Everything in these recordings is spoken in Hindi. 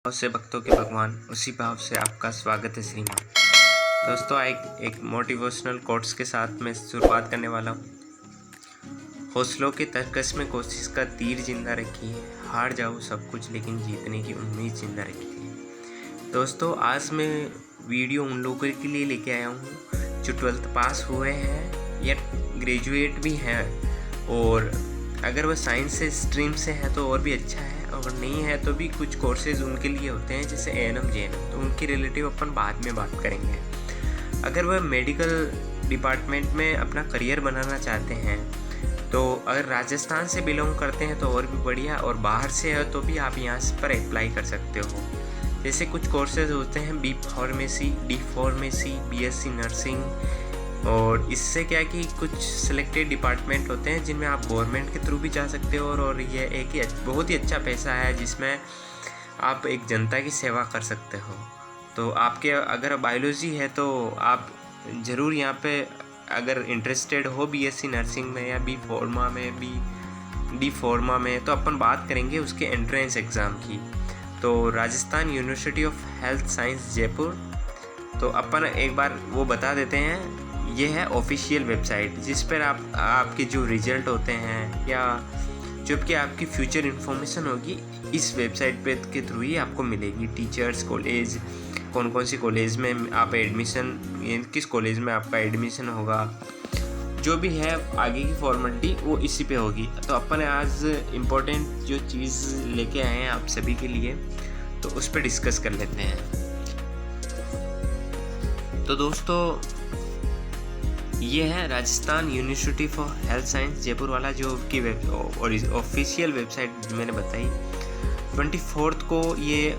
भाव से भक्तों के भगवान, उसी भाव से आपका स्वागत है श्रीमान। दोस्तों एक मोटिवेशनल कोट्स के साथ मैं शुरुआत करने वाला हूँ। हौसलों के तरकस में कोशिश का तीर जिंदा रखिए, हार जाओ सब कुछ लेकिन जीतने की उम्मीद जिंदा रखिए। दोस्तों आज मैं वीडियो उन लोगों के लिए लेके आया हूँ जो 12th पास हुए हैं या ग्रेजुएट भी हैं, और अगर वह साइंस से स्ट्रीम से है तो और भी अच्छा है, और नहीं है तो भी कुछ कोर्सेज उनके लिए होते हैं जैसे एएनएम जेएनएम, तो उनके रिलेटिव अपन बाद में बात करेंगे। अगर वह मेडिकल डिपार्टमेंट में अपना करियर बनाना चाहते हैं तो अगर राजस्थान से बिलोंग करते हैं तो और भी बढ़िया, और बाहर से है तो भी आप यहाँ पर अप्लाई कर सकते हो। जैसे कुछ कोर्सेज होते हैं B pharmacy, D pharmacy, BSc nursing, और इससे क्या कि कुछ सिलेक्टेड डिपार्टमेंट होते हैं जिनमें आप गवर्नमेंट के थ्रू भी जा सकते हो, और ये एक ही बहुत ही अच्छा पैसा है जिसमें आप एक जनता की सेवा कर सकते हो। तो आपके अगर बायोलॉजी है तो आप ज़रूर यहाँ पे अगर इंटरेस्टेड हो बीएससी नर्सिंग में या बी फार्मा में, डी फार्मा में, तो अपन बात करेंगे उसके एंट्रेंस एग्ज़ाम की। तो Rajasthan university of health science Jaipur, तो अपन एक बार वो बता देते हैं। ये है ऑफिशियल वेबसाइट जिस पर आपके जो रिजल्ट होते हैं या जो कि आपकी फ्यूचर इन्फॉर्मेशन होगी इस वेबसाइट पे के थ्रू ही आपको मिलेगी। टीचर्स, कॉलेज, कौन कौन सी कॉलेज में आप एडमिशन, किस कॉलेज में आपका एडमिशन होगा, जो भी है आगे की फॉर्मेलिटी वो इसी पे होगी। तो अपन आज इम्पोर्टेंट जो चीज़ लेके आए हैं आप सभी के लिए, तो उस पर डिस्कस कर लेते हैं। तो दोस्तों ये है Rajasthan university for health science Jaipur वाला जो की ऑफिशियल वेबसाइट मैंने बताई। 24 को ये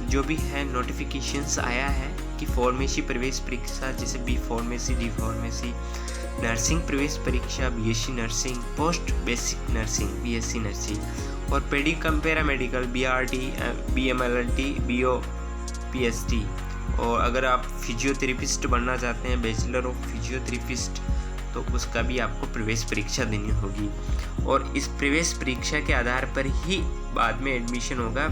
जो भी है नोटिफिकेशंस आया है कि फार्मेसी प्रवेश परीक्षा जैसे B pharmacy, D pharmacy, nursing प्रवेश परीक्षा, BSc nursing, post basic nursing, BSc nursing, और paramedical, BRT, BMLT, BO, PhD, और अगर आप फिजियोथेरेपिस्ट बनना चाहते हैं, बैचलर ऑफ फिजियोथेरेपिस्ट, तो उसका भी आपको प्रवेश परीक्षा देनी होगी, और इस प्रवेश परीक्षा के आधार पर ही बाद में एडमिशन होगा।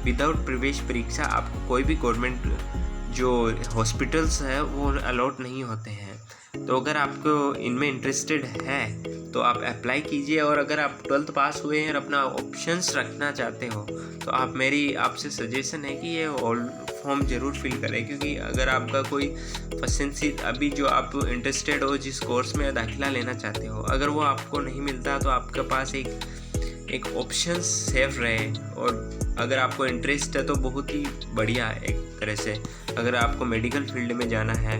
विदाउट प्रवेश परीक्षा आपको कोई भी गवर्नमेंट जो हॉस्पिटल्स है वो अलॉट नहीं होते हैं। तो अगर आपको इनमें इंटरेस्टेड है तो आप अप्लाई कीजिए, और अगर आप 12th पास हुए हैं और अपना ऑप्शंस रखना चाहते हो तो मेरी आपसे सजेशन है कि ये ऑल फॉर्म ज़रूर फिल करें, क्योंकि अगर आपका कोई पसंद सी अभी जो आप इंटरेस्टेड हो जिस कोर्स में दाखिला लेना चाहते हो, अगर वो आपको नहीं मिलता तो आपके पास एक ऑप्शन सेफ रहे। और अगर आपको इंटरेस्ट है तो बहुत ही बढ़िया है एक तरह से। अगर आपको मेडिकल फील्ड में जाना है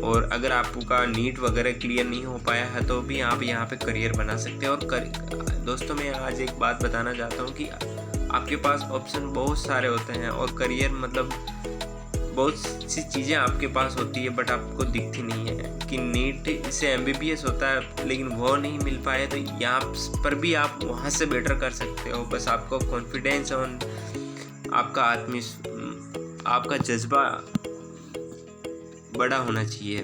और अगर आपका नीट वगैरह क्लियर नहीं हो पाया है तो भी आप यहाँ पे करियर बना सकते हैं। और दोस्तों मैं आज एक बात बताना चाहता हूँ कि आपके पास ऑप्शन बहुत सारे होते हैं, और करियर मतलब बहुत सी चीज़ें आपके पास होती है बट आपको दिखती नहीं है कि नीट से एमबीबीएस होता है लेकिन वो नहीं मिल पाए, तो यहाँ पर भी आप वहाँ से बेटर कर सकते हो। बस आपको कॉन्फिडेंस और आपका जज्बा बड़ा होना चाहिए।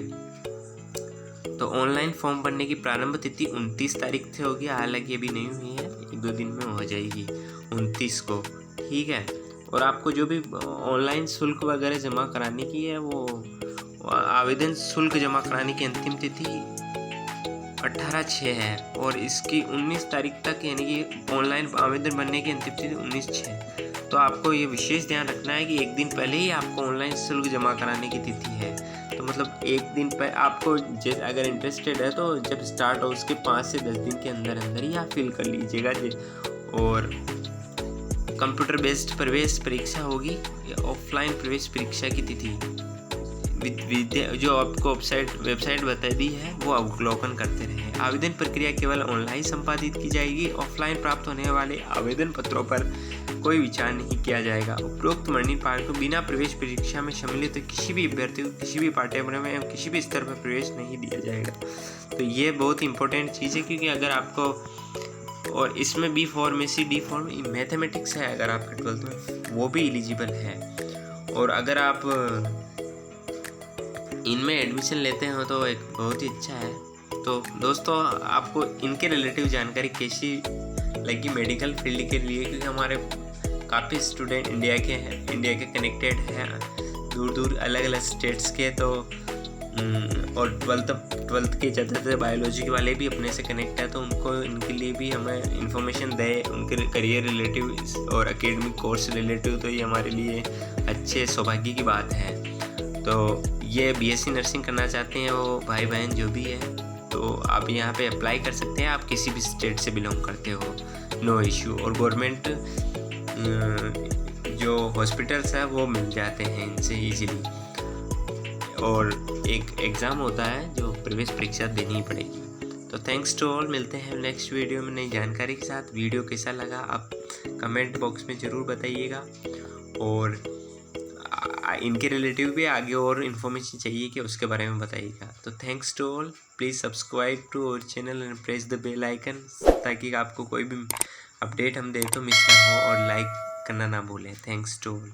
तो ऑनलाइन फॉर्म भरने की प्रारंभ तिथि 29 तारीख से होगी, हालांकि अभी नहीं हुई है, 1-2 दिन में हो जाएगी 29 को, ठीक है। और आपको जो भी ऑनलाइन शुल्क वगैरह जमा कराने की है वो आवेदन शुल्क जमा कराने की अंतिम तिथि 18/6 है, और इसकी 19 तारीख तक यानी कि ऑनलाइन आवेदन भरने की अंतिम तिथि 19/6। तो आपको ये विशेष ध्यान रखना है कि एक दिन पहले ही आपको ऑनलाइन शुल्क जमा कराने की तिथि है। तो मतलब एक दिन पर आपको जैसे अगर इंटरेस्टेड है तो जब स्टार्ट हो उसके 5 से 10 दिन के अंदर अंदर ही आप फिल कर लीजिएगा। और कंप्यूटर बेस्ड प्रवेश परीक्षा होगी, ऑफलाइन प्रवेश परीक्षा की तिथि जो आपको वेबसाइट बता दी है वो अवलोकन करते रहे। आवेदन प्रक्रिया केवल ऑनलाइन संपादित की जाएगी, ऑफलाइन प्राप्त होने वाले आवेदन पत्रों पर कोई विचार नहीं किया जाएगा। उपरोक्त वर्णित पाठ को बिना प्रवेश परीक्षा में सम्मिलित तो किसी भी अभ्यर्थी को किसी भी पाठ्यक्रम में किसी भी स्तर पर प्रवेश नहीं दिया जाएगा। तो ये बहुत इंपॉर्टेंट चीज़ है, क्योंकि अगर आपको, और इसमें B pharmacy, D pharmacy, mathematics है अगर आपके 12th में वो भी एलिजिबल है। और अगर आप इनमें एडमिशन लेते हो तो एक बहुत ही अच्छा है। तो दोस्तों आपको इनके रिलेटिव जानकारी कैसी लगी मेडिकल फील्ड के लिए, क्योंकि हमारे काफ़ी स्टूडेंट इंडिया के कनेक्टेड हैं, दूर दूर अलग अलग स्टेट्स के। तो और ट्वेल्थ के ज़्यादातर बायोलॉजी वाले भी अपने से कनेक्ट है, तो इनके लिए भी हमें इंफॉर्मेशन दें उनके करियर रिलेटिव और एकेडमिक कोर्स रिलेटिव। तो ये हमारे लिए अच्छे सौभाग्य की बात है। तो ये बीएससी नर्सिंग करना चाहते हैं वो भाई बहन जो भी है, तो आप यहाँ पे अप्लाई कर सकते हैं। आप किसी भी स्टेट से बिलोंग करते हो, नो इश्यू। और गवर्नमेंट जो हॉस्पिटल्स है वो मिल जाते हैं इनसे ईजीली। और एक एग्ज़ाम होता है जो प्रवेश परीक्षा देनी ही पड़ेगी। तो थैंक्स टू ऑल, मिलते हैं नेक्स्ट वीडियो में नई जानकारी के साथ। वीडियो कैसा लगा आप कमेंट बॉक्स में ज़रूर बताइएगा, और इनके रिलेटिव भी आगे और इन्फॉर्मेशन चाहिए कि उसके बारे में बताइएगा। तो thanks to all, please subscribe to our channel and press the bell icon, ताकि आपको कोई भी अपडेट हम दे तो मिस ना हो, और लाइक करना ना भूलें। Thanks to all.